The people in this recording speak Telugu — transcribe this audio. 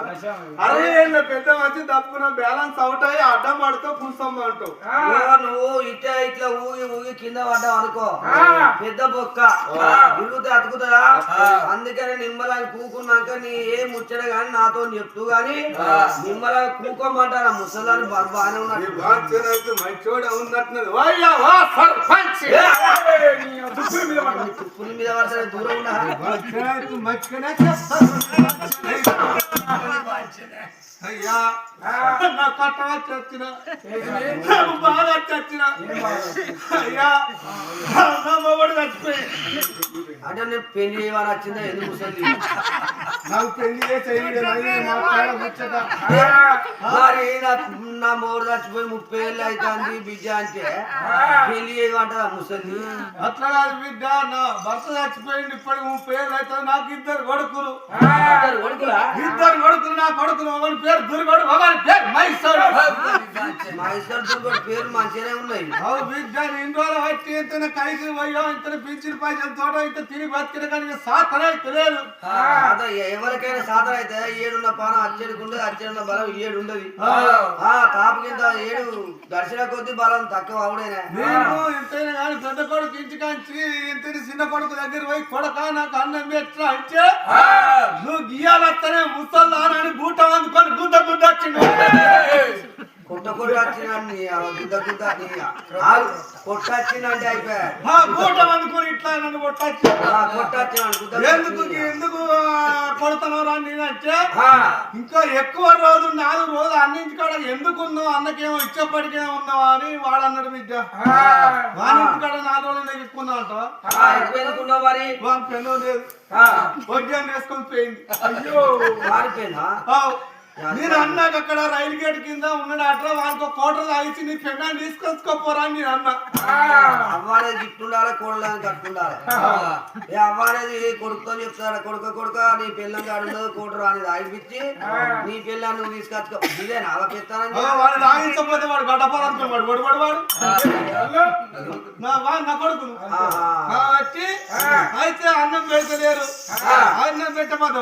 60 ఏళ్ళ పెద్ద వచ్చి తప్పున బ్యాలెన్స్ అవుట్ అయ్యి అడ్డం పడుతూ కూర్చోమ్మ అంటావు. నువ్వు ఇట్లా ఇట్లా ఊగి ఊగి కింద పడ్డావు అనుకో, పెద్ద బొక్క తిరుగుతే అతుకుతుందా? అందుకని నిమ్మలాగా కూకున్నాక నీ ఏ ముచ్చట గాని నాతో చెప్తూ గాని నిమ్మలాగా కూకోమంటారా? ముసలాన్ని బాగానే ఉన్నాడు, మంచోడు ఉన్నట్టున్నది. తుప్పుల మీద పడతాడు, దూరం ఉన్నా అయ్యా నా కట్టగా చచ్చిన బాగా చచ్చిన అయ్యా నా మొగడు చచ్చిపోయి అంటే నేను పెళ్లి చేయమని వచ్చిందా? ఎందుకు ముసలి నాకు పెళ్లి చేసి మరి నా మొగడు చచ్చిపోయి 30 ఏళ్ళు అవుతుంది బిడ్డ అంటే పెళ్లి చేయమంటారా ముసలి? అట్లా కాదు బిడ్డ, నా భర్త చచ్చిపోయింది ఇప్పటికి 30 ఏళ్ళు అవుతుంది. నాకు ఇద్దరు కొడుకులు. నా కొడుకులు ఒకరి పేరు దుర్గడు, ఒకరి పేరు మైసూరు. మైసూరు దుర్గడు పేరు మంచిగానే ఉన్నాయి. బిడ్డ ఇన్ని రోజులు వచ్చి ఇంత కైకి పోయో ఇంత పింఛన్ పైసలు తోట ఇంత తిరిగి బతికిన కానీ సాధన తెలియదు. ఎవరికైనా సాధన అయితే ఏడున్న పాన అచ్చేడుకుండే, అచ్చేడున్న బలం 7 ఉండదు. తాపు కింద 7 దర్శన కొద్ది బలం తక్కువ అవుడేనా? నేను ఇంతైనా కానీ పెద్ద కొడుకు ఇంటికాంచి ఇంత చిన్న కొడుకు దగ్గర పోయి కొడక నాకు అన్నం ఎట్లా అంటే నువ్వు గీయాలత్తనే ముసల్లానని బూట అందుకొని గుద్ద గుద్ద వచ్చిండు. కొట్ట కొట్ట వచ్చిందండి, గుద్ద గుద్ద కొట్ట వచ్చిందంటే అయిపోయాడు. బూట అందుకొని ఇట్లా నన్ను కొట్టచ్చి ఎందుకు ఎందుకు కొడతాను రా నేనంటే ఇంకా ఎక్కువ రోజు 4 రోజులు అన్నింటికాడ ఎందుకు ఉన్నావు, అన్నకేమో ఇచ్చేప్పటికే ఉన్నావా అని వాడు అన్నాడు. బిడ్డ వాని ఇంటికాడ 4 రోజులు ఎక్కున్నావు అంట. మరి పెన్ను లేదు, వడ్డాన్ని వేసుకొని పోయింది. అయ్యో మారిపోయిందా? నేను అన్నాక అక్కడ రైలు గేట్ కింద ఉన్నాడు అట్లా వానికి ఒక కోట తాగిచ్చి నీ పెన్నాన్ని తీసుకొచ్చుకోపోరా అని నేను అన్నా. అవ్వానేది గిట్టుండాలి, కోడలని కట్టుండాలి. అవ్వానేది కొడుకుతో చెప్తాడు, కొడుక నీ పిల్లని అడుగు కోట రాని తాగిపించి నీ పిల్లని నువ్వు తీసుకొచ్చుకో. ఇదేనా అవకెత్తానని వాడు తాగించకపోతే వాడు గడ్డపాలనుకున్నాడు. వాడు నా కొడుకును వచ్చి అయితే అన్నం పెడతలేరు. అన్నం పెట్టకపోతే